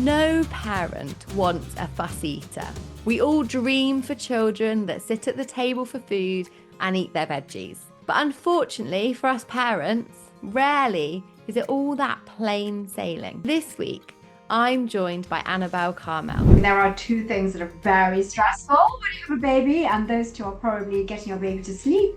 No parent wants a fussy eater. We all dream for children that sit at the table for food and eat their veggies. But unfortunately for us parents, rarely is it all that plain sailing. This week, I'm joined by Annabel Karmel. There are two things that are very stressful when you have a baby, and those two are probably getting your baby to sleep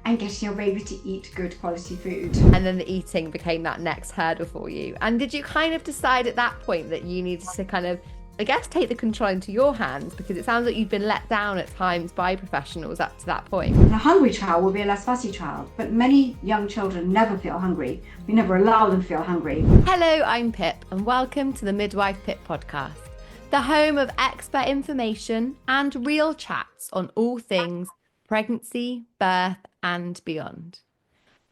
and getting your baby to eat good quality food. And then the eating became that next hurdle for you. And did you kind of decide at that point that you needed to kind of, I guess, take the control into your hands? Because it sounds like you've been let down at times by professionals up to that point. A hungry child will be a less fussy child, but many young children never feel hungry. We never allow them to feel hungry. Hello, I'm Pip, and welcome to the Midwife Pip podcast, the home of expert information and real chats on all things pregnancy, birth, and beyond.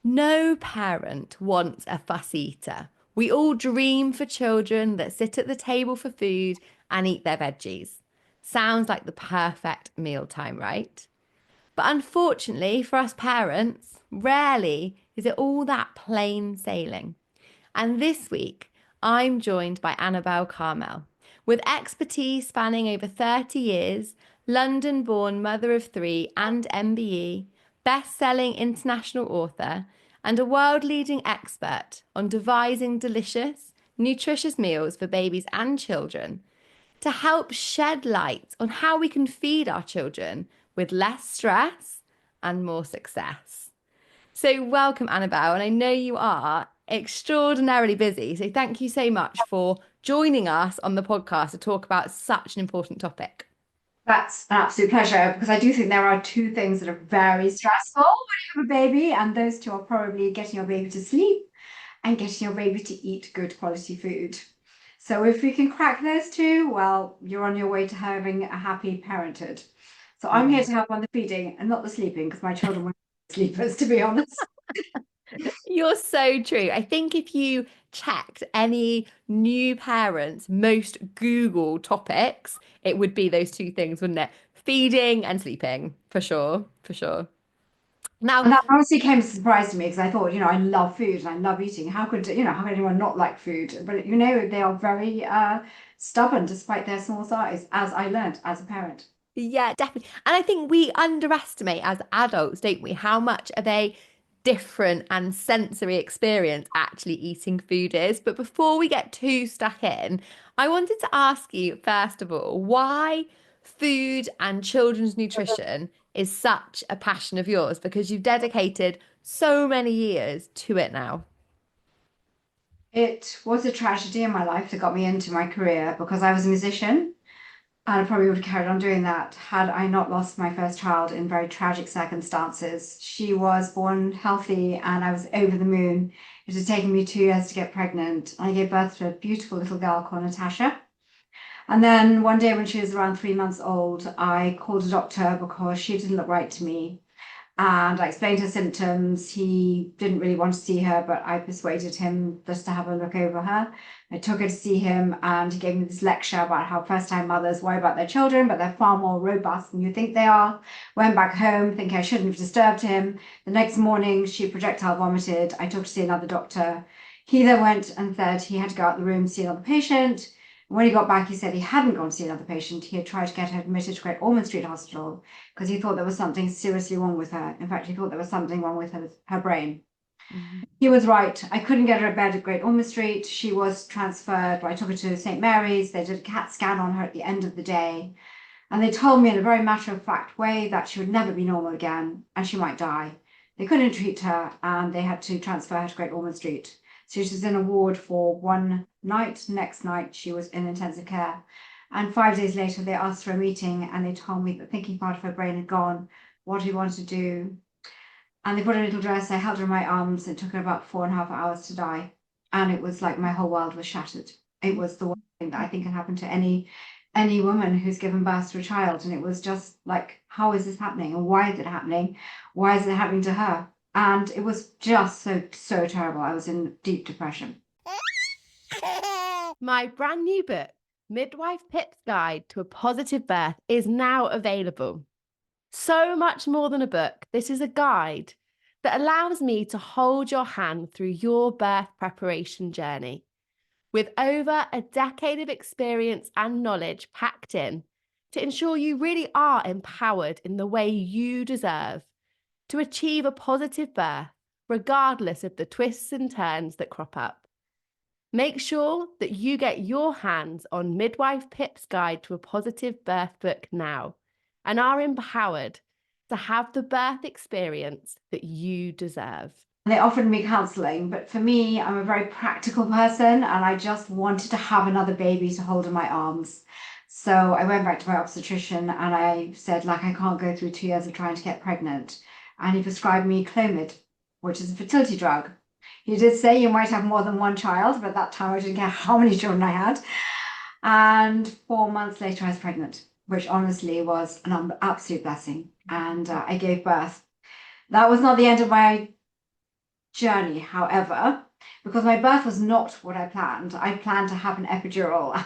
No parent wants a fussy eater. We all dream for children that sit at the table for food and eat their veggies. Sounds like the perfect mealtime, right? But unfortunately for us parents, rarely is it all that plain sailing. And this week, I'm joined by Annabel Karmel. With expertise spanning over 30 years, London-born mother of three and MBE, best-selling international author, and a world-leading expert on devising delicious, nutritious meals for babies and children, to help shed light on how we can feed our children with less stress and more success. So welcome, Annabel, and I know you are extraordinarily busy, so thank you so much for joining us on the podcast to talk about such an important topic. That's an absolute pleasure, because I do think there are two things that are very stressful when you have a baby, and those two are probably getting your baby to sleep and getting your baby to eat good quality food. So if we can crack those two, well, you're on your way to having a happy parenthood. So I'm here to help on the feeding and not the sleeping, because my children were sleepers, to be honest. You're so true. I think if you checked any new parents' most Google topics, it would be those two things, wouldn't it? Feeding and sleeping, for sure, for sure. Now, And that honestly came as a surprise to me, because I thought, I love food and I love eating. How could anyone not like food? But they are very stubborn despite their small size, as I learned as a parent. yeah, definitely. And I think we underestimate as adults, don't we, how much of a different and sensory experience actually eating food is. But before we get too stuck in, I wanted to ask you, first of all, why food and children's nutrition is such a passion of yours, because you've dedicated so many years to it now. It was a tragedy in my life that got me into my career, because I was a musician. And I probably would have carried on doing that had I not lost my first child in very tragic circumstances. She was born healthy and I was over the moon. It had taken me 2 years to get pregnant. I gave birth to a beautiful little girl called Natasha. And then one day when she was around 3 months old, I called a doctor because she didn't look right to me. And I explained her symptoms. He didn't really want to see her, but I persuaded him just to have a look over her. I took her to see him, and he gave me this lecture about how first-time mothers worry about their children, but they're far more robust than you think they are. Went back home thinking I shouldn't have disturbed him. The next morning, she projectile vomited. I took her to see another doctor. He then went and said he had to go out the room to see another patient. When he got back, he said he hadn't gone to see another patient. He had tried to get her admitted to Great Ormond Street Hospital because he thought there was something seriously wrong with her. In fact, he thought there was something wrong with her brain. Mm-hmm. He was right. I couldn't get her a bed at Great Ormond Street. She was transferred. I took her to St. Mary's. They did a CAT scan on her at the end of the day. And they told me in a very matter-of-fact way that she would never be normal again and she might die. They couldn't treat her and they had to transfer her to Great Ormond Street. So she was in a ward for one night. Next night, she was in intensive care. And 5 days later, they asked for a meeting and they told me that thinking part of her brain had gone, what do we want to do? And they put her in a little dress. I held her in my arms. It took her about 4.5 hours to die. And it was like my whole world was shattered. It was the worst thing that I think can happen to any woman who's given birth to a child. And it was just like, how is this happening? And why is it happening? Why is it happening to her? And it was just so terrible. I was in deep depression. My brand new book, Midwife Pip's Guide to a Positive Birth, is now available. So much more than a book, this is a guide that allows me to hold your hand through your birth preparation journey. with over a decade of experience and knowledge packed in to ensure you really are empowered in the way you deserve to achieve a positive birth, regardless of the twists and turns that crop up. Make sure that you get your hands on Midwife Pip's Guide to a Positive Birth book now and are empowered to have the birth experience that you deserve. They offered me counseling, but for me, I'm a very practical person and I just wanted to have another baby to hold in my arms. So I went back to my obstetrician and I said, like, I can't go through 2 years of trying to get pregnant. And he prescribed me Clomid, which is a fertility drug. He did say you might have more than one child, but at that time I didn't care how many children I had. And 4 months later, I was pregnant, which honestly was an absolute blessing. And I gave birth. That was not the end of my journey, however, because my birth was not what I planned. I planned to have an epidural,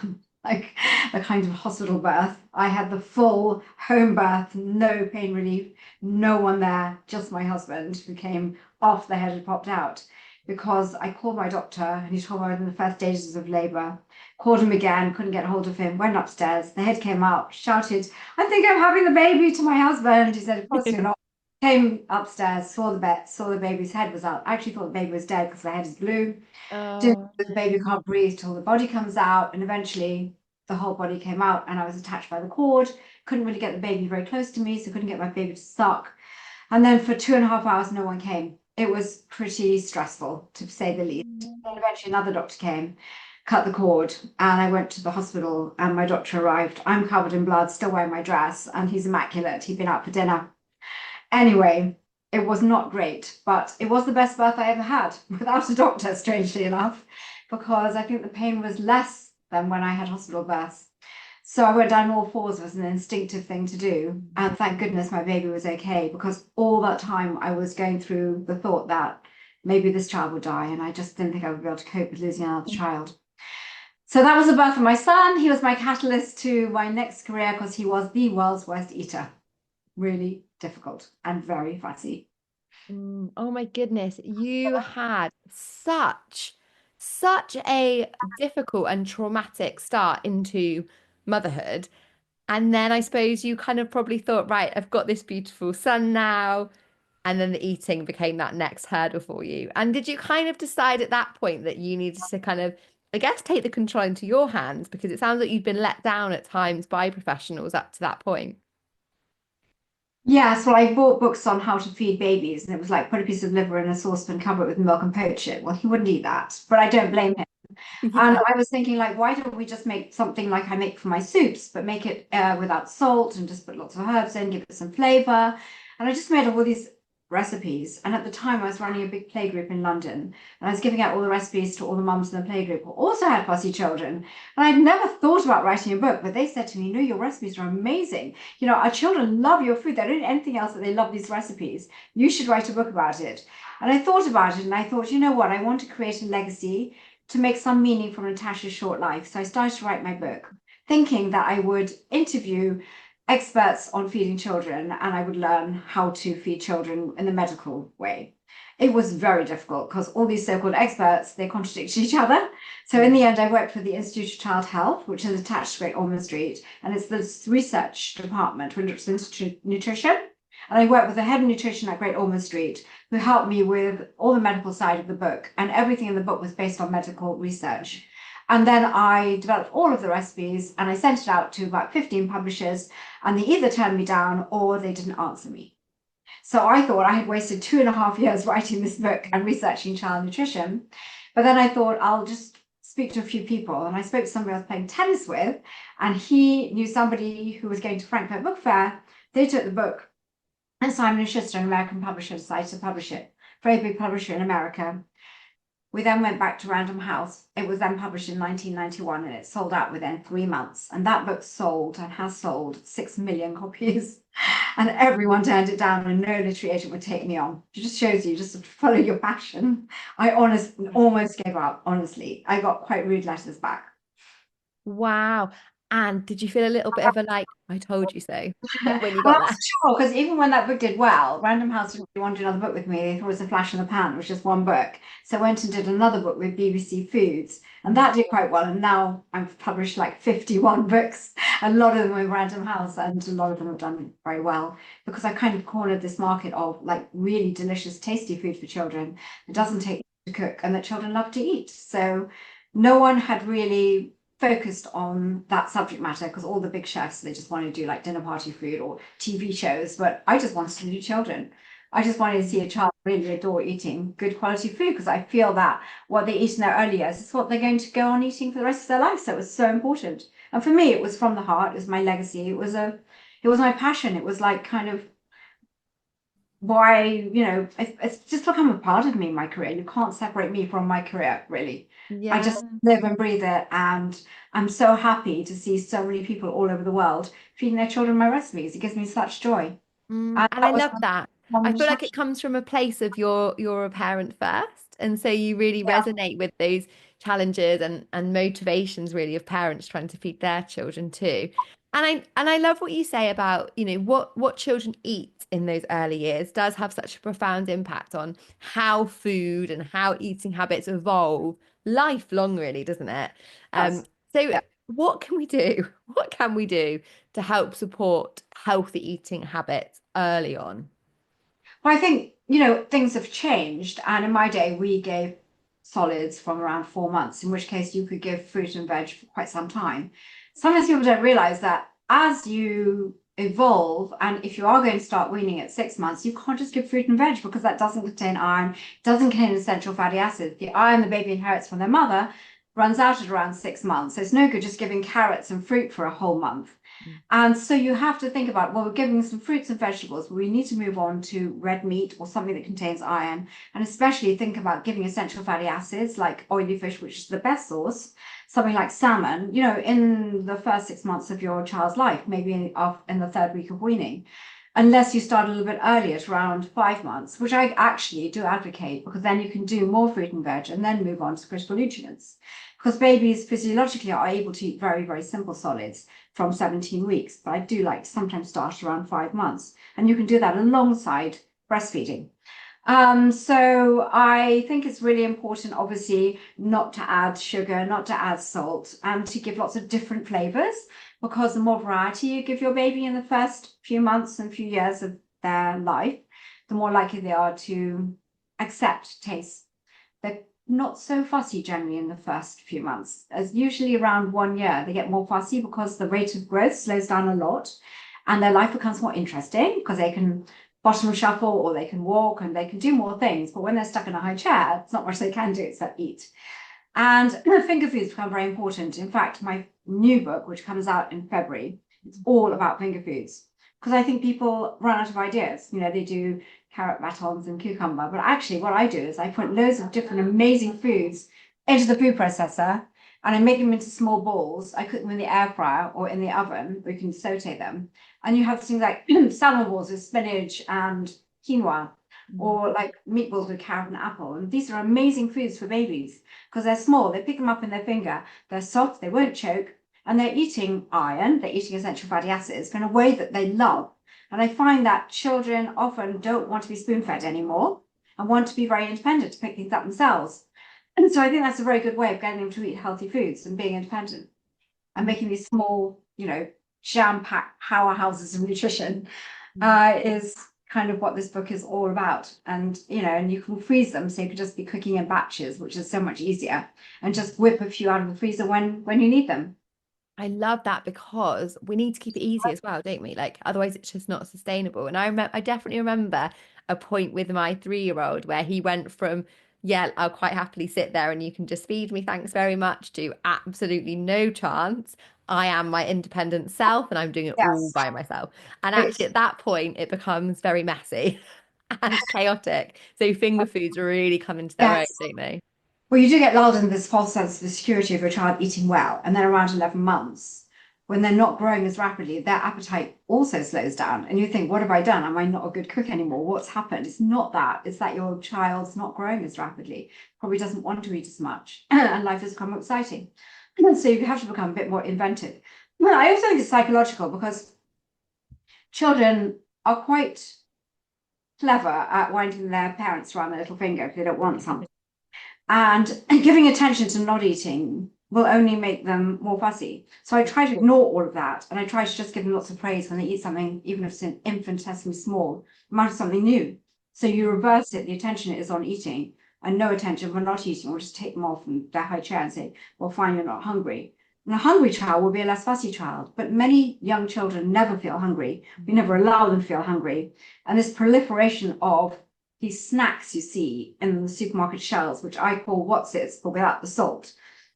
like a kind of hospital birth. I had the full home birth, no pain relief, no one there, just my husband who came off the head had popped out. Because I called my doctor and he told me I was in the first stages of labor. Called him again, couldn't get hold of him, went upstairs. The head came out, shouted, I think I'm having the baby to my husband. He said, of course you're not. Came upstairs, saw the baby's head was out. I actually thought the baby was dead because the head is blue. The baby can't breathe till the body comes out. And eventually the whole body came out and I was attached by the cord. Couldn't really get the baby very close to me, so couldn't get my baby to suck. And then for 2.5 hours, no one came. It was pretty stressful, to say the least. Then eventually another doctor came, cut the cord, and I went to the hospital and my doctor arrived. I'm covered in blood, still wearing my dress, and he's immaculate. He'd been out for dinner. Anyway, it was not great, but it was the best birth I ever had without a doctor, strangely enough, because I think the pain was less than when I had hospital births. So I went down all fours was an instinctive thing to do. And thank goodness my baby was okay, because all that time I was going through the thought that maybe this child would die. And I just didn't think I would be able to cope with losing another child. So that was the birth of my son. He was my catalyst to my next career because he was the world's worst eater. Really difficult and very fussy. Oh my goodness, you had such a difficult and traumatic start into motherhood. And then I suppose you kind of probably thought, right, I've got this beautiful son now. And then the eating became that next hurdle for you. And did you kind of decide at that point that you needed to kind of, I guess, take the control into your hands? Because it sounds like you've been let down at times by professionals up to that point. Yes, well, I bought books on how to feed babies, and it was like put a piece of liver in a saucepan, cover it with milk, and poach it. Well, he wouldn't eat that, but I don't blame him. And Yeah. I was thinking, like, why don't we just make something like I make for my soups, but make it without salt and just put lots of herbs in, give it some flavor. And I just made all these recipes. And at the time, I was running a big playgroup in London, and I was giving out all the recipes to all the mums in the playgroup who also had fussy children. And I'd never thought about writing a book, but they said to me, no, your recipes are amazing. You know, our children love your food. They don't eat anything else, but they love these recipes. You should write a book about it. And I thought about it, and I thought, you know what? I want to create a legacy to make some meaning from Natasha's short life. So I started to write my book, thinking that I would interview experts on feeding children and I would learn how to feed children in the medical way. It was very difficult because all these so-called experts, they contradict each other. So in the end, I worked for the Institute of Child Health, which is attached to Great Ormond Street, and it's the research department, which is Institute Nutrition. And I worked with the head of nutrition at Great Ormond Street, who helped me with all the medical side of the book. And everything in the book was based on medical research. And then I developed all of the recipes and I sent it out to about 15 publishers, and they either turned me down or they didn't answer me. So I thought I had wasted 2.5 years writing this book and researching child nutrition. But then I thought I'll just speak to a few people. And I spoke to somebody I was playing tennis with, and he knew somebody who was going to Frankfurt Book Fair. They took the book, and Simon & Schuster, an American publisher, decided to publish it. Very big publisher in America. We then went back to Random House. It was then published in 1991 and it sold out within 3 months. And that book sold and has sold 6 million copies. And everyone turned it down and no literary agent would take me on. It just shows you just to follow your passion. I honestly almost gave up, honestly. I got quite rude letters back. Wow. And did you feel a little bit of a like I told you so Well, when you I got wasn't there. sure because even when that book did well, Random House didn't really want to do another book with me. They thought it was a flash in the pan. It was just one book. So I went and did another book with BBC Foods, and that did quite well. And now I've published like 51 books, a lot of them with Random House, and a lot of them have done very well because I kind of cornered this market of like really delicious, tasty food for children. It doesn't take to cook and that children love to eat. So no one had really focused on that subject matter because all the big chefs they just want to do like dinner party food or TV shows, but I just wanted to do children. I just wanted to see a child really adore eating good quality food because I feel that what they eat in their early years is what they're going to go on eating for the rest of their life. So it was so important. And for me, it was from the heart. It was my legacy. It was my passion. It was like kind of why, it's just become a part of me, my career. You can't separate me from my career, really. I Yeah. just live and breathe it, and I'm so happy to see so many people all over the world feeding their children my recipes. It gives me such joy. And And I that was love that. I one feel like it comes from a place of you're a parent first, and so you really yeah, resonate with those challenges and motivations really of parents trying to feed their children too. And I love what you say about, what children eat in those early years does have such a profound impact on how food and how eating habits evolve lifelong, really, doesn't it? Um, that's so yeah. what can we do? What can we do to help support healthy eating habits early on? Well, I think, things have changed. And in my day, we gave solids from around 4 months, in which case you could give fruit and veg for quite some time. Sometimes people don't realize that as you evolve, and if you are going to start weaning at 6 months, you can't just give fruit and veg because that doesn't contain iron, doesn't contain essential fatty acids. The iron the baby inherits from their mother runs out at around 6 months. So it's no good just giving carrots and fruit for a whole month. And so you have to think about, well, we're giving some fruits and vegetables, but we need to move on to red meat or something that contains iron. And especially think about giving essential fatty acids like oily fish, which is the best source, something like salmon, in the first 6 months of your child's life, maybe in the third week of weaning. Unless you start a little bit earlier, at around 5 months, which I actually do advocate because then you can do more fruit and veg and then move on to critical nutrients. Because babies physiologically are able to eat very, very simple solids from 17 weeks, but I do like to sometimes start around 5 months. And you can do that alongside breastfeeding. So I think it's really important, obviously, not to add sugar, not to add salt, and to give lots of different flavors because the more variety you give your baby in the first few months and few years of their life, the more likely they are to accept taste. They're not so fussy generally in the first few months. As usually around 1 year, they get more fussy because the rate of growth slows down a lot and their life becomes more interesting because they can bottom shuffle or they can walk and they can do more things. But when they're stuck in a high chair, it's not much they can do except eat. And finger foods become very important. In fact, my new book, which comes out in February, it's all about finger foods because I think people run out of ideas. They do carrot batons and cucumber, but actually what I do is I put loads of different amazing foods into the food processor and I make them into small balls. I cook them in the air fryer or in the oven, or you can saute them. And you have things like salmon balls with spinach and quinoa, or like meatballs with carrot and apple. And these are amazing foods for babies because they're small. They pick them up in their finger. They're soft. They won't choke. And they're eating iron. They're eating essential fatty acids in a way that they love. And I find that children often don't want to be spoon-fed anymore and want to be very independent to pick things up themselves. And so I think that's a very good way of getting them to eat healthy foods and being independent and making these small, jam-packed powerhouses of nutrition is kind of what this book is all about. And you can freeze them, so you can just be cooking in batches, which is so much easier, and just whip a few out of the freezer when you need them. I love that because we need to keep it easy as well, don't we? Like otherwise it's just not sustainable. And I definitely remember a point with my 3-year-old where he went from, yeah, I'll quite happily sit there and you can just feed me, thanks very much, to absolutely no chance. I am my independent self and I'm doing it all Yes. by myself. And actually It's at that point it becomes very messy and chaotic. So finger foods really come into their own, yes. don't they? Well, you do get lulled into this false sense of security of your child eating well, and then around 11 months, when they're not growing as rapidly, their appetite also slows down. And you think, what have I done? Am I not a good cook anymore? What's happened? It's not that. It's that your child's not growing as rapidly, probably doesn't want to eat as much, and life has become more exciting. So you have to become a bit more inventive. Well, I also think it's psychological because children are quite clever at winding their parents around their little finger if they don't want something. And giving attention to not eating will only make them more fussy. So I try to ignore all of that, and I try to just give them lots of praise when they eat something, even if it's an infinitesimally small amount of something new. So you reverse it, the attention is on eating, and no attention for not eating, or just take them off from their high chair and say, well, fine, you're not hungry. And a hungry child will be a less fussy child, but many young children never feel hungry. We never allow them to feel hungry. And this proliferation of these snacks you see in the supermarket shelves, which I call what's-its, but without the salt,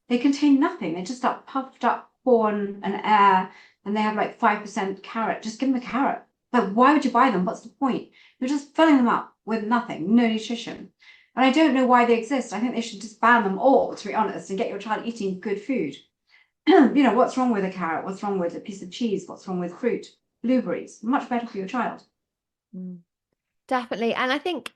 they contain nothing. They're just that puffed up corn and air, and they have like 5% carrot. Just give them a carrot. Like, why would you buy them? What's the point? You're just filling them up with nothing, no nutrition. And I don't know why they exist. I think they should just ban them all, to be honest, and get your child eating good food. What's wrong with a carrot? What's wrong with a piece of cheese? What's wrong with fruit? Blueberries, much better for your child. Definitely. And I think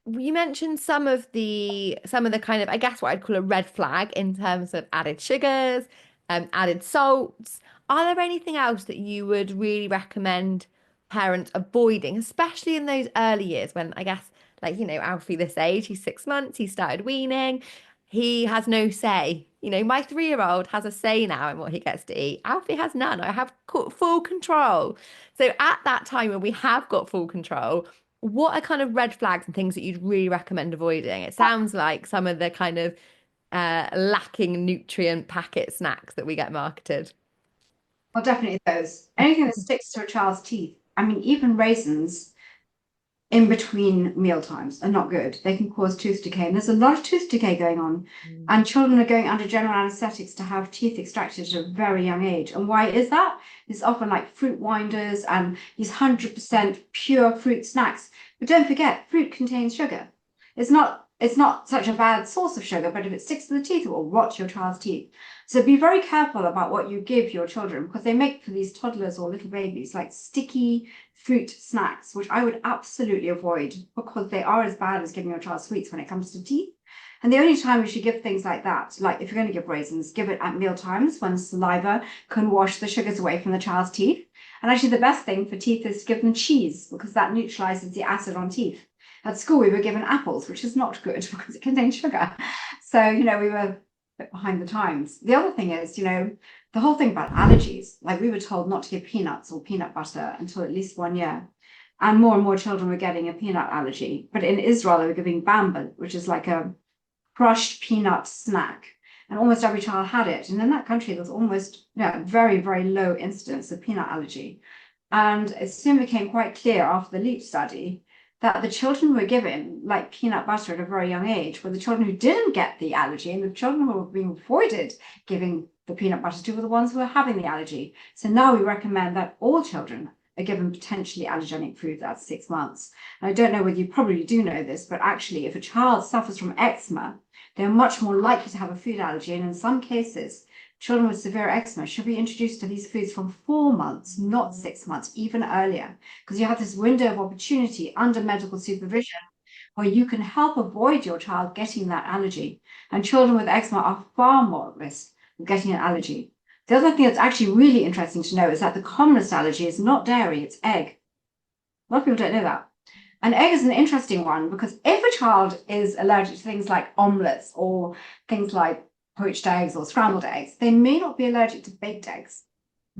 you mentioned some of the kind of, I guess, what I'd call a red flag in terms of added sugars, added salts. Are there anything else that you would really recommend parents avoiding, especially in those early years when, I guess, like, Alfie this age, he's 6 months, he started weaning, he has no say. My 3-year-old has a say now in what he gets to eat. Alfie has none. I have full control. So at that time when we have got full control, what are kind of red flags and things that you'd really recommend avoiding? It sounds like some of the kind of lacking nutrient packet snacks that we get marketed. Well, definitely those. Anything that sticks to a child's teeth. I mean, even raisins in between meal times are not good. They can cause tooth decay. And there's a lot of tooth decay going on. And children are going under general anesthetics to have teeth extracted at a very young age. And why is that? It's often like fruit winders and these 100% pure fruit snacks. But don't forget, fruit contains sugar. It's not such a bad source of sugar, but if it sticks to the teeth, it will rot your child's teeth. So be very careful about what you give your children, because they make for these toddlers or little babies like sticky fruit snacks, which I would absolutely avoid because they are as bad as giving your child sweets when it comes to teeth. And the only time you should give things like that, like if you're going to give raisins, give it at meal times when saliva can wash the sugars away from the child's teeth. And actually the best thing for teeth is to give them cheese, because that neutralizes the acid on teeth. At school, we were given apples, which is not good because it contains sugar. So, we were a bit behind the times. The other thing is, the whole thing about allergies, like we were told not to give peanuts or peanut butter until at least 1 year. And more children were getting a peanut allergy. But in Israel, they were giving bamba, which is like a crushed peanut snack. And almost every child had it. And in that country, there's almost very, very low incidence of peanut allergy. And it soon became quite clear after the LEAP study that the children were given like peanut butter at a very young age were the children who didn't get the allergy, and the children who were being avoided giving the peanut butter to were the ones who were having the allergy. So now we recommend that all children are given potentially allergenic foods at 6 months. And I don't know whether you probably do know this, but actually if a child suffers from eczema, they're much more likely to have a food allergy. And in some cases, children with severe eczema should be introduced to these foods from 4 months, not 6 months, even earlier, because you have this window of opportunity under medical supervision where you can help avoid your child getting that allergy. And children with eczema are far more at risk of getting an allergy. The other thing that's actually really interesting to know is that the commonest allergy is not dairy, it's egg. A lot of people don't know that. And egg is an interesting one because if a child is allergic to things like omelets or things like poached eggs or scrambled eggs, they may not be allergic to baked eggs.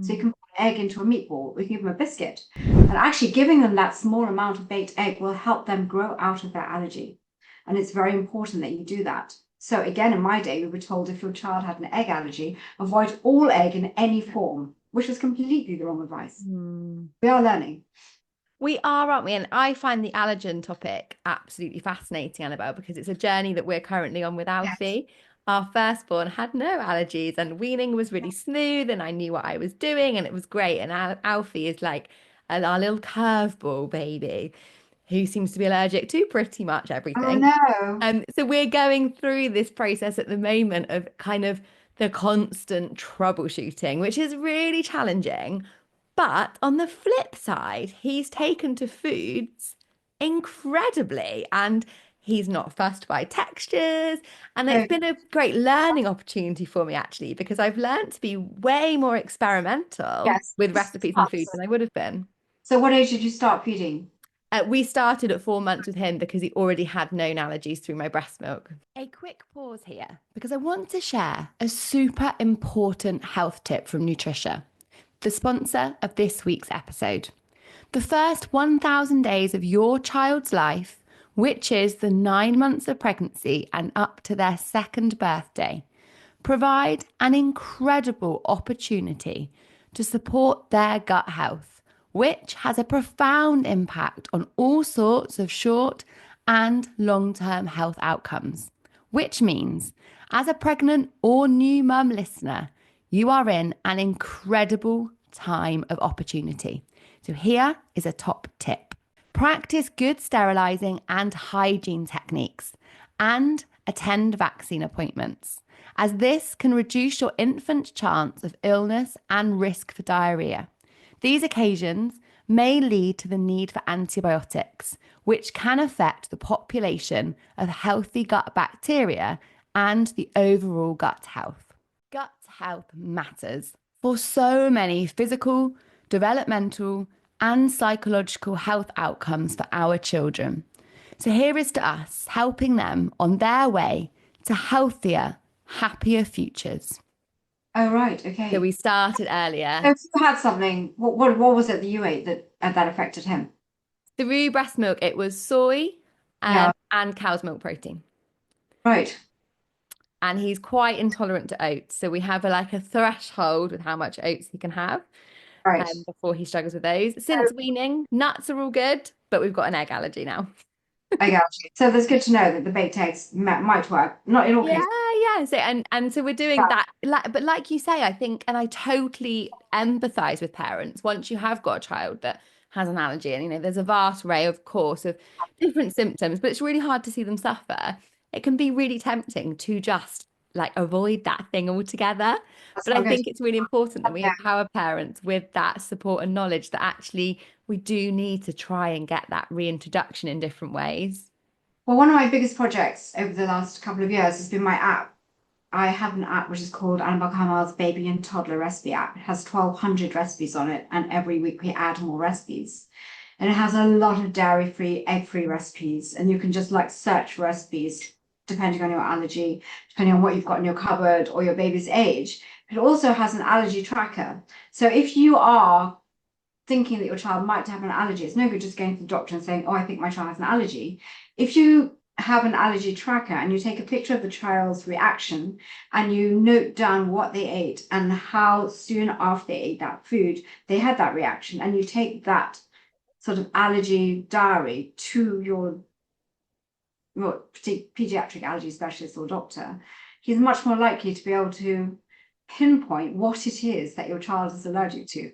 So you can put an egg into a meatball, or you can give them a biscuit. And actually giving them that small amount of baked egg will help them grow out of their allergy. And it's very important that you do that. So again, in my day, we were told if your child had an egg allergy, avoid all egg in any form, which was completely the wrong advice. We are learning. We are, aren't we? And I find the allergen topic absolutely fascinating, Annabel, because it's a journey that we're currently on with Alfie. Our firstborn had no allergies and weaning was really smooth and I knew what I was doing and it was great. And Alfie is like our little curveball baby who seems to be allergic to pretty much Oh everything. no. So we're going through this process at the moment of kind of the constant troubleshooting, which is really challenging. But on the flip side, he's taken to foods incredibly and he's not fussed by textures. And it's So, been a great learning opportunity for me actually, because I've learned to be way more experimental yes, with this is recipes and foods us. than I would have been. So what age did you start feeding? We started at 4 months with him because he already had known allergies through my breast milk. A quick pause here because I want to share a super important health tip from Nutritious, the sponsor of this week's episode. The first 1,000 days of your child's life, which is the 9 months of pregnancy and up to their second birthday, provide an incredible opportunity to support their gut health, which has a profound impact on all sorts of short and long-term health outcomes. Which means, as a pregnant or new mum listener, you are in an incredible time of opportunity. So here is a top tip. Practice good sterilising and hygiene techniques and attend vaccine appointments, as this can reduce your infant's chance of illness and risk for diarrhea. These occasions may lead to the need for antibiotics, which can affect the population of healthy gut bacteria and the overall gut health. Gut health matters for so many physical, developmental, and psychological health outcomes for our children. So here is to us helping them on their way to healthier, happier futures. Oh, right. So Okay. we started So earlier. if you had something, what was it that you ate that affected him? Through breast milk, it was soy Yeah. and cow's milk protein. Right. And he's quite intolerant to oats. So we have like a threshold with how much oats he can have Right. before he struggles with those. So Since weaning, nuts are all good, but we've got an egg allergy now. I got you. So that's good to know that the baked eggs might work. Not in all Yeah, cases. yeah. So and so we're doing that. But like you say, I think, and I totally empathize with parents once you have got a child that has an allergy, and there's a vast array, of course, of different symptoms, but it's really hard to see them suffer. It can be really tempting to just like avoid that thing altogether. That's But I not good. think it's really important that we Yeah. empower parents with that support and knowledge that actually we do need to try and get that reintroduction in different ways. Well, one of my biggest projects over the last couple of years has been my app. I have an app which is called Annabel Karmel's Baby and Toddler Recipe app. It has 1,200 recipes on it, and every week we add more recipes. And it has a lot of dairy-free, egg-free recipes, and you can just like search for recipes depending on your allergy, depending on what you've got in your cupboard or your baby's age. It also has an allergy tracker. So if you are thinking that your child might have an allergy, it's no good just going to the doctor and saying, oh, I think my child has an allergy. If you have an allergy tracker and you take a picture of the child's reaction and you note down what they ate and how soon after they ate that food they had that reaction, and you take that sort of allergy diary to your pediatric allergy specialist or doctor, he's much more likely to be able to pinpoint what it is that your child is allergic to.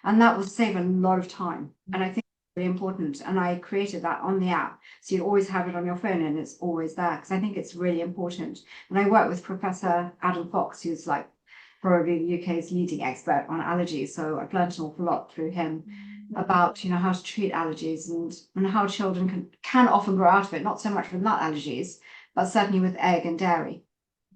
And that will save a lot of time. And I think it's really important. And I created that on the app. So you always have it on your phone and it's always there, because I think it's really important. And I work with Professor Adam Fox, who's like probably the UK's leading expert on allergies. So I've learned an awful lot through him about how to treat allergies and how children can often grow out of it, not so much with nut allergies, but certainly with egg and dairy.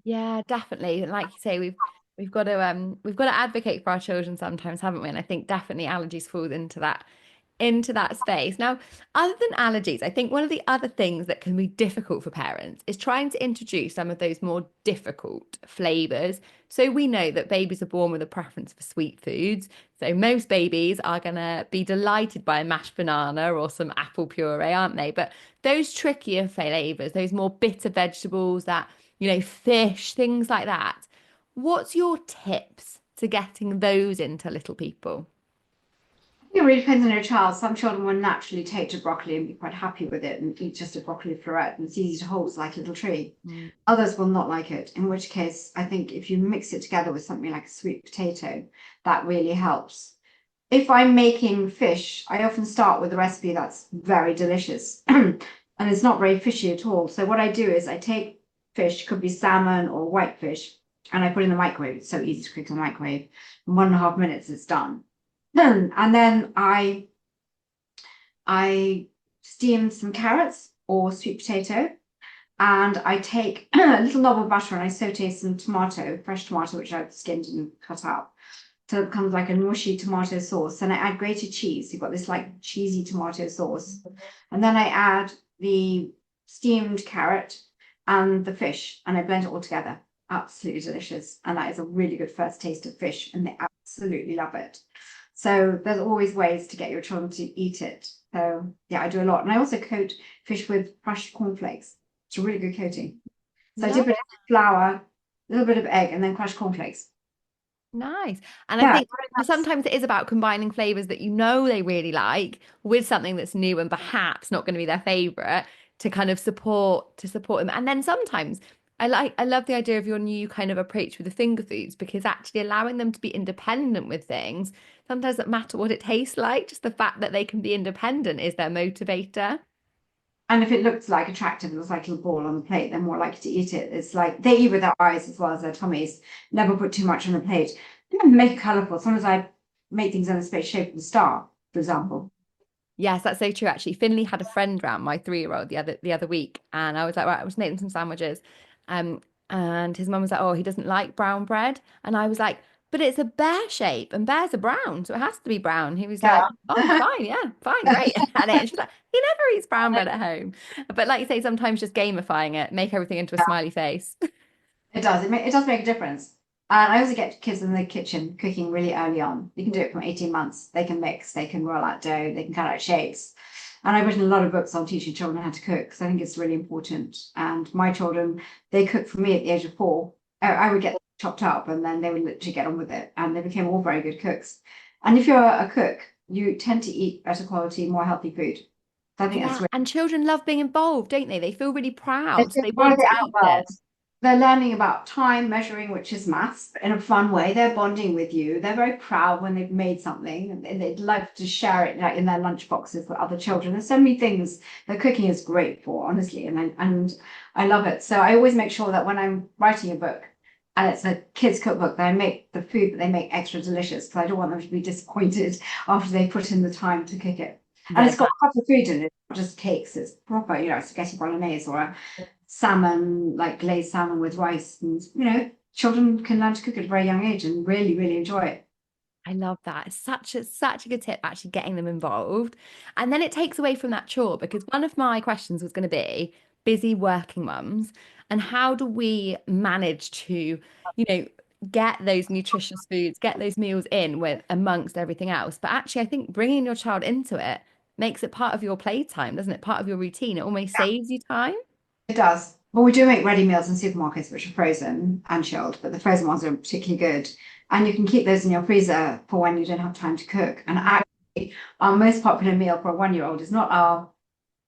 Yeah, definitely. Like you say, we've got to advocate for our children sometimes, haven't we? And I think definitely allergies falls into that space. Now, other than allergies, I think one of the other things that can be difficult for parents is trying to introduce some of those more difficult flavors. So we know that babies are born with a preference for sweet foods. So most babies are going to be delighted by a mashed banana or some apple puree, aren't they? But those trickier flavors, those more bitter vegetables, fish, things like that. What's your tips to getting those into little people? It really depends on your child. Some children will naturally take to broccoli and be quite happy with it and eat just a broccoli floret, and it's easy to hold, it's like a little tree. Mm. Others will not like it, in which case I think if you mix it together with something like a sweet potato, that really helps. If I'm making fish, I often start with a recipe that's very delicious and it's not very fishy at all. So what I do is I take fish, could be salmon or whitefish, and I put it in the microwave. It's so easy to cook in the microwave. In 1.5 minutes, it's done. And then I steam some carrots or sweet potato, and I take a little knob of butter and I saute some tomato, fresh tomato, which I've skinned and cut up. So it becomes like a mushy tomato sauce. And I add grated cheese. You've got this like cheesy tomato sauce. And then I add the steamed carrot and the fish, and I blend it all together. Absolutely delicious. And that is a really good first taste of fish, and they absolutely love it. So there's always ways to get your children to eat it. So yeah, I do a lot. And I also coat fish with crushed cornflakes. It's a really good coating. So I Love. dip it in flour, a little bit of egg, and then crushed cornflakes. Nice. And I Yeah, think sometimes it is about combining flavors that you know they really like with something that's new and perhaps not going to be their favorite to kind of support them. And then sometimes I love the idea of your new kind of approach with the finger foods because actually allowing them to be independent with things sometimes doesn't matter what it tastes like, just the fact that they can be independent is their motivator. and if it looks like attractive, it looks like a little ball on the plate, they're more likely to eat it. It's like they eat with their eyes as well as their tummies. Never put too much on the plate. Make it colourful. Sometimes I make things in the space shape of a star, for example. Yes, that's so true. Actually, Finley had a friend round, my 3-year-old, the other week, and I was like, right, I was making some sandwiches, and his mum was like, oh, he doesn't like brown bread, and I was like, but it's a bear shape, and bears are brown, so it has to be brown. He was like, oh, Yeah. fine, yeah, fine, great, and she's like, he never eats brown bread at home, but like you say, sometimes just gamifying it, make everything into a smiley face. It does. It does make a difference. And I also get kids in the kitchen cooking really early on. You can do it from 18 months. They can mix, they can roll out dough, they can cut out shapes. And I've written a lot of books on teaching children how to cook because I think it's really important. And my children, they cook for me at the age of 4. I would get them chopped up and then they would literally get on with it. And they became all very good cooks. And if you're a cook, you tend to eat better quality, more healthy food. So I think that's Yeah, really and children love being involved, don't they? They feel really They proud, so feel they proud of want it to out eat it. loud. They're learning about time measuring, which is maths, in a fun way. They're bonding with you. They're very proud when they've made something, and they'd like to share it like in their lunch boxes with other children. There's so many things that cooking is great for, honestly, and I love it. So I always make sure that when I'm writing a book and it's a kids cookbook, that I make the food that they make extra delicious because I don't want them to be disappointed after they put in the time to cook it. And Yeah, it's got proper food in it, not just cakes. It's proper, spaghetti bolognese or a salmon, like glazed salmon with rice. And, children can learn to cook at a very young age and really, really enjoy it. I love that. It's such a good tip, actually getting them involved. And then it takes away from that chore because one of my questions was going to be busy working mums and how do we manage to, you know, get those nutritious foods, get those meals in with amongst everything else. But actually, I think bringing your child into it makes it part of your playtime, doesn't it? Part of your routine. It almost saves you time. It does. But we do make ready meals in supermarkets, which are frozen and chilled, but the frozen ones are particularly good. And you can keep those in your freezer for when you don't have time to cook. And actually, our most popular meal for a 1-year-old is not our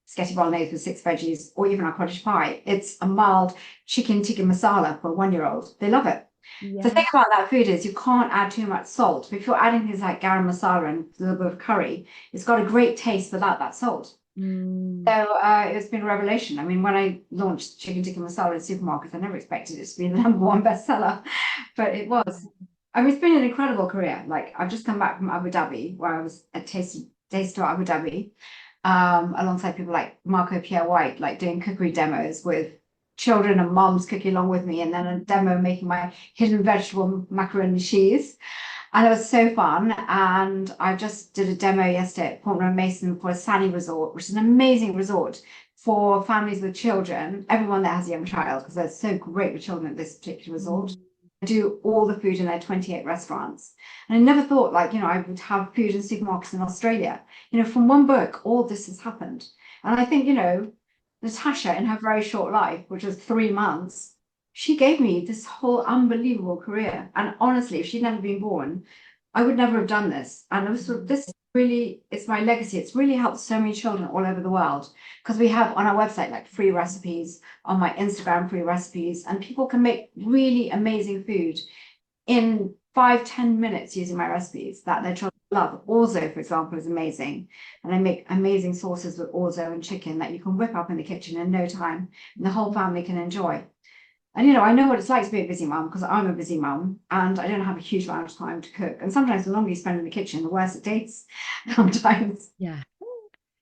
spaghetti bolognese with 6 veggies or even our cottage pie. It's a mild chicken tikka masala for a 1-year-old. They love it. The Yeah. thing about that food is you can't add too much salt. But if you're adding things like garam masala and a little bit of curry, it's got a great taste without that salt. Mm. So it's been a revelation. I mean, when I launched chicken tikka masala in supermarkets, I never expected it to be the number 1 bestseller, but it was. I mean, it's been an incredible career. Like I've just come back from Abu Dhabi, where I was at Taste of Abu Dhabi, alongside people like Marco Pierre White, like doing cookery demos with children and moms cooking along with me, and then a demo making my hidden vegetable macaroni and cheese. And it was so fun. And I just did a demo yesterday at Portland Mason for a Sani Resort, which is an amazing resort for families with children, everyone that has a young child, because they're so great with children at this particular resort. I do all the food in their 28 restaurants. And I never thought I would have food in supermarkets in Australia. From one book, all this has happened. And I think, Natasha in her very short life, which was 3 months, she gave me this whole unbelievable career. And honestly, if she'd never been born, I would never have done this. And this really, it's my legacy. It's really helped so many children all over the world because we have on our website like free recipes, on my Instagram free recipes, and people can make really amazing food in 5-10 minutes using my recipes that their children love. Orzo, for example, is amazing. And I make amazing sauces with orzo and chicken that you can whip up in the kitchen in no time and the whole family can enjoy. And I know what it's like to be a busy mum because I'm a busy mum and I don't have a huge amount of time to cook. And sometimes the longer you spend in the kitchen, the worse it tastes sometimes. Yeah.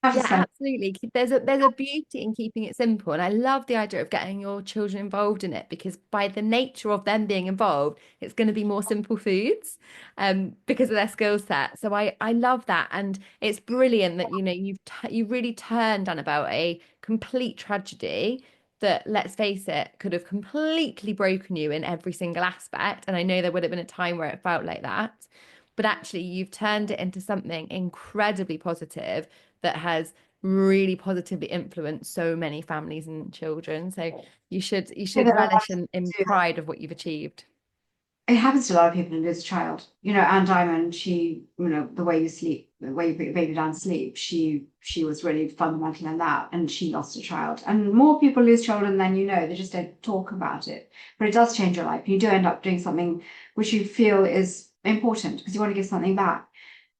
have to Yeah, spend. absolutely. There's a beauty in keeping it simple, and I love the idea of getting your children involved in it because by the nature of them being involved, it's going to be more simple foods, because of their skill set. So I love that, and it's brilliant that you really turned Annabelle a complete tragedy that, let's face it, could have completely broken you in every single aspect. And I know there would have been a time where it felt like that, but actually you've turned it into something incredibly positive that has really positively influenced so many families and children. So you should That a lot relish of in people do. pride of what you've achieved. It happens to a lot of people who lose a child. Anne Diamond, she, the way you sleep, the way you put your baby down to sleep, she was really fundamental in that, and she lost a child. And more people lose children than they just don't talk about it. But it does change your life. You do end up doing something which you feel is important because you want to give something back.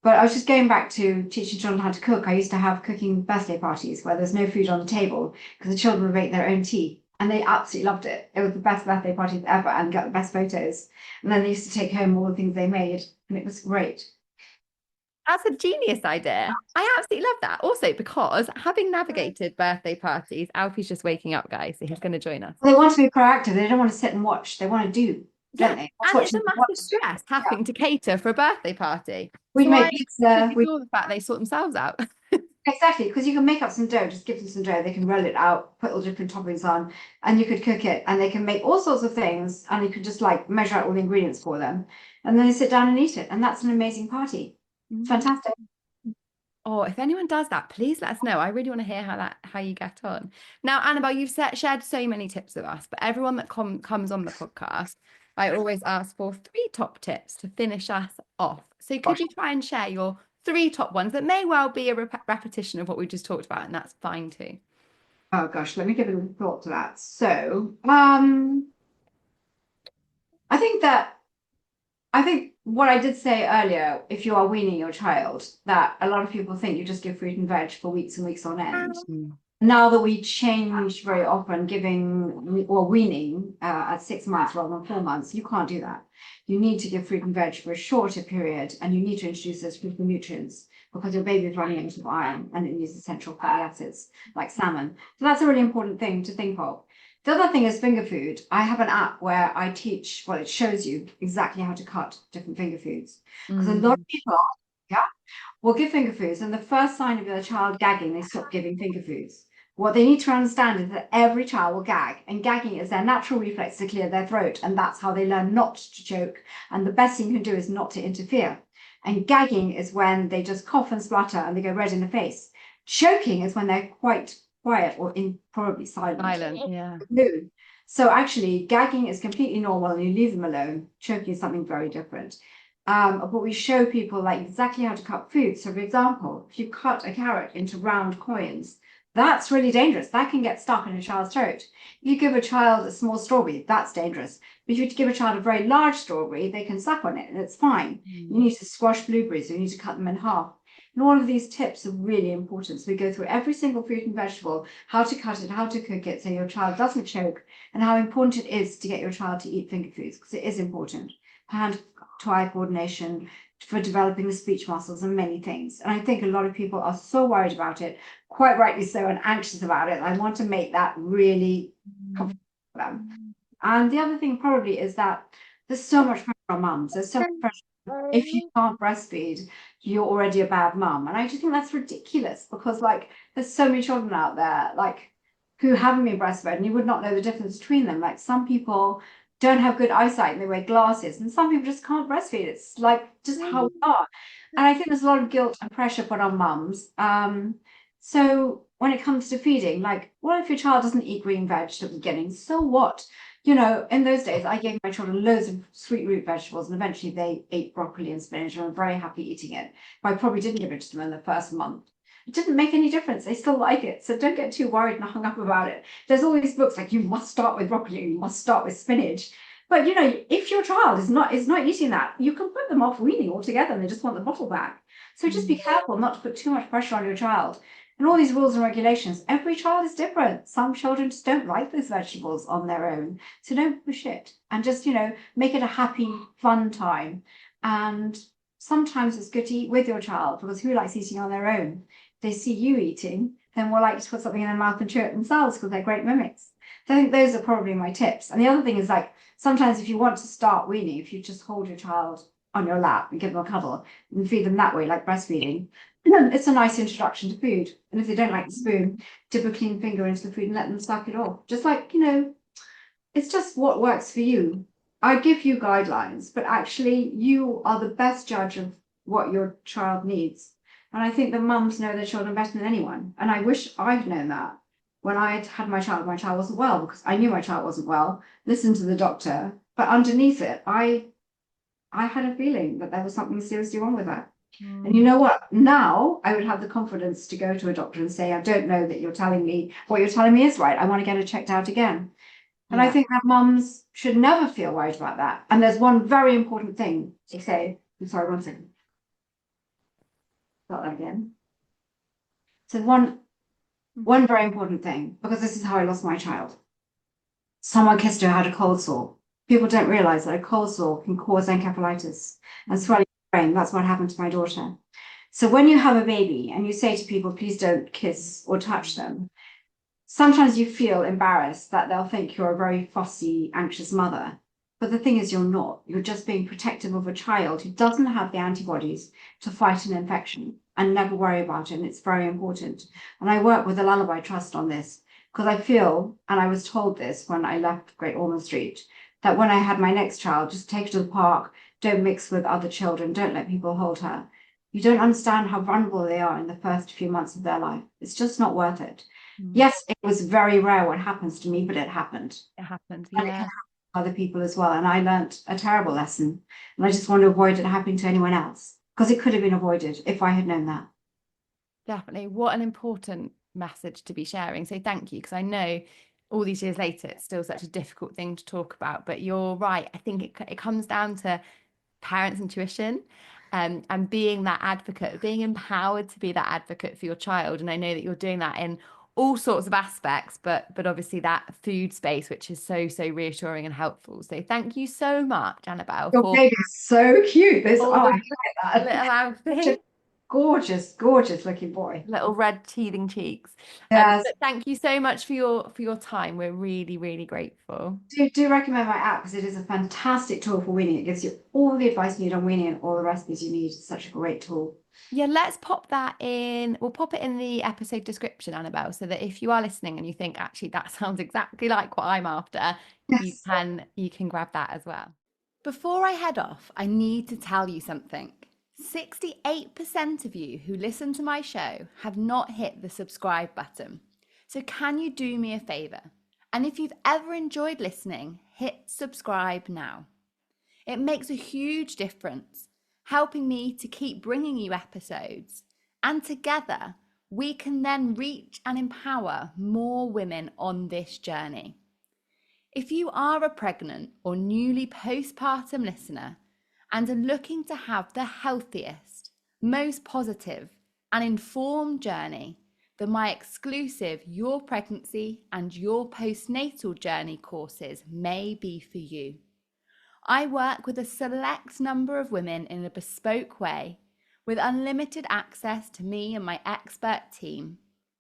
But I was just going back to teaching children how to cook. I used to have cooking birthday parties where there's no food on the table because the children would make their own tea. And they absolutely loved it. It was the best birthday parties ever and got the best photos. And then they used to take home all the things they made, and it was great. That's a genius idea. I absolutely love that. Also, because having navigated birthday parties, Alfie's just waking up, guys, so he's going to join us. They want to be proactive. They don't want to sit and watch. They want to do, Yeah, don't they? That's and what it's a children want. massive stress Yeah. having to cater for a birthday party. We'd So I make pizza. absolutely adore the fact they sort themselves out. Exactly, because you can make up some dough, just give them some dough, they can roll it out, put all different toppings on, and you could cook it, and they can make all sorts of things, and you could just like measure out all the ingredients for them, and then they sit down and eat it, and that's an amazing party. It's fantastic. Oh, if anyone does that, please let us know. I really want to hear how you get on. Now, Annabelle, you've shared so many tips with us, but everyone that comes on the podcast, I always ask for three top tips to finish us off. So could Gosh, you try and share your three top ones that may well be a repetition of what we just talked about, and that's fine too. oh gosh, let me give a thought to that. So, I think that I think what I did say earlier, if you are weaning your child, that a lot of people think you just give fruit and veg for weeks and weeks on end. Mm. Now that we change very often, giving or weaning at 6 months rather than 4 months, you can't do that. You need to give fruit and veg for a shorter period, and you need to introduce those critical nutrients because your baby is running out of iron and it needs essential fatty acids like salmon. So that's a really important thing to think of. The other thing is finger food. I have an app where I teach, well, it shows you exactly how to cut different finger foods. Because a lot of Mm. people, yeah, will give finger foods, and the first sign of their child gagging, they stop giving finger foods. What they need to understand is that every child will gag, and gagging is their natural reflex to clear their throat, and that's how they learn not to choke. And the best thing you can do is not to interfere. And gagging is when they just cough and splutter and they go red in the face. Choking is when they're quite quiet or probably silent. Silent, yeah. No. So actually, gagging is completely normal and you leave them alone. Choking is something very different. But we show people like exactly how to cut food. So for example, if you cut a carrot into round coins, that's really dangerous. That can get stuck in a child's throat. If you give a child a small strawberry, that's dangerous. But if you give a child a very large strawberry, they can suck on it and it's fine. You Mm. need to squash blueberries, so you need to cut them in half. And all of these tips are really important. So we go through every single fruit and vegetable, how to cut it, how to cook it so your child doesn't choke, and how important it is to get your child to eat finger foods, because it is important. Hand to eye coordination, for developing the speech muscles and many things. And I think a lot of people are so worried about it, quite rightly so, and anxious about it. I want to make that really comfortable for them. And the other thing probably is that there's so much pressure on mums. There's so much pressure. If you can't breastfeed, you're already a bad mum. And I just think that's ridiculous because like there's so many children out there like who haven't been breastfed and you would not know the difference between them. Like some people don't have good eyesight and they wear glasses, and some people just can't breastfeed. It's like just how we are. And I think there's a lot of guilt and pressure put on mums. So when it comes to feeding, like, what if your child doesn't eat green veg at the beginning? So what? In those days, I gave my children loads of sweet root vegetables, and eventually they ate broccoli and spinach and were very happy eating it. But I probably didn't give it to them in the first month. It didn't make any difference. They still like it. So don't get too worried and hung up about it. There's all these books like you must start with broccoli, you must start with spinach. But if your child is not eating that, you can put them off weaning altogether and they just want the bottle back. So just be careful not to put too much pressure on your child. And all these rules and regulations, every child is different. Some children just don't like those vegetables on their own. So don't push it and just, make it a happy, fun time. And sometimes it's good to eat with your child because who likes eating on their own? they see you eating, they're more likely to put something in their mouth and chew it themselves because they're great mimics. So I think those are probably my tips. And the other thing is like, sometimes if you want to start weaning, if you just hold your child on your lap and give them a cuddle and feed them that way, like breastfeeding, it's a nice introduction to food. And if they don't like the spoon, dip a clean finger into the food and let them suck it off. Just like, it's just what works for you. I give you guidelines, but actually you are the best judge of what your child needs. And I think the mums know their children better than anyone. And I wish I'd known that when I had my child wasn't well, because I knew my child wasn't well, listened to the doctor, but underneath it, I had a feeling that there was something seriously wrong with her. And you know what? Now I would have the confidence to go to a doctor and say, I don't know that you're telling me what you're telling me is right. I want to get it checked out again. And I think that mums should never feel worried about that. And there's one very important thing to say. I'm sorry, 1 second. Got that again. So one very important thing, because this is how I lost my child. Someone kissed her, had a cold sore. People don't realize that a cold sore can cause encephalitis and swelling of the brain. That's what happened to my daughter. So when you have a baby and you say to people, please don't kiss or touch them, sometimes you feel embarrassed that they'll think you're a very fussy, anxious mother. But the thing is, you're not. You're just being protective of a child who doesn't have the antibodies to fight an infection, and never worry about it. And it's very important. And I work with the Lullaby Trust on this because I feel, and I was told this when I left Great Ormond Street, that when I had my next child, just take her to the park, don't mix with other children, don't let people hold her. You don't understand how vulnerable they are in the first few months of their life. It's just not worth it. Yes, it was very rare what happens to me, but it happened. It happened, And it can happen to other people as well. And I learnt a terrible lesson. And I just want to avoid it happening to anyone else, because it could have been avoided if I had known that. Definitely. What an important message to be sharing. So thank you, because I know all these years later, it's still such a difficult thing to talk about. But you're right. I think it comes down to parents' intuition. And being that advocate, being empowered to be that advocate for your child. And I know that you're doing that in all sorts of aspects, but obviously that food space, which is so reassuring and helpful. So thank you so much, Annabel. Your baby is so cute. I like that. Little outfit. Gorgeous looking boy. Little red teething cheeks. Yes. But thank you so much for your time. We're really grateful. Do recommend my app, because it is a fantastic tool for weaning. It gives you all the advice you need on weaning and all the recipes you need. It's such a great tool. Yeah, let's pop that in. We'll pop it in the episode description, Annabel, so that if you are listening and you think, actually, that sounds exactly like what I'm after, Yes. you can grab that as well. Before I head off, I need to tell you something. 68% of you who listen to my show have not hit the subscribe button. So can you do me a favor? And if you've ever enjoyed listening, hit subscribe now. It makes a huge difference, helping me to keep bringing you episodes. And together, we can then reach and empower more women on this journey. If you are a pregnant or newly postpartum listener and are looking to have the healthiest, most positive and informed journey, then my exclusive Your Pregnancy and Your Postnatal Journey courses may be for you. I work with a select number of women in a bespoke way, with unlimited access to me and my expert team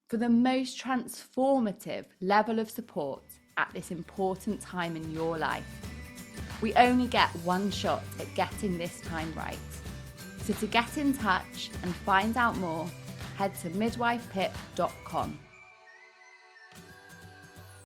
for the most transformative level of support at this important time in your life. We only get one shot at getting this time right. So to get in touch and find out more, head to midwifepip.com.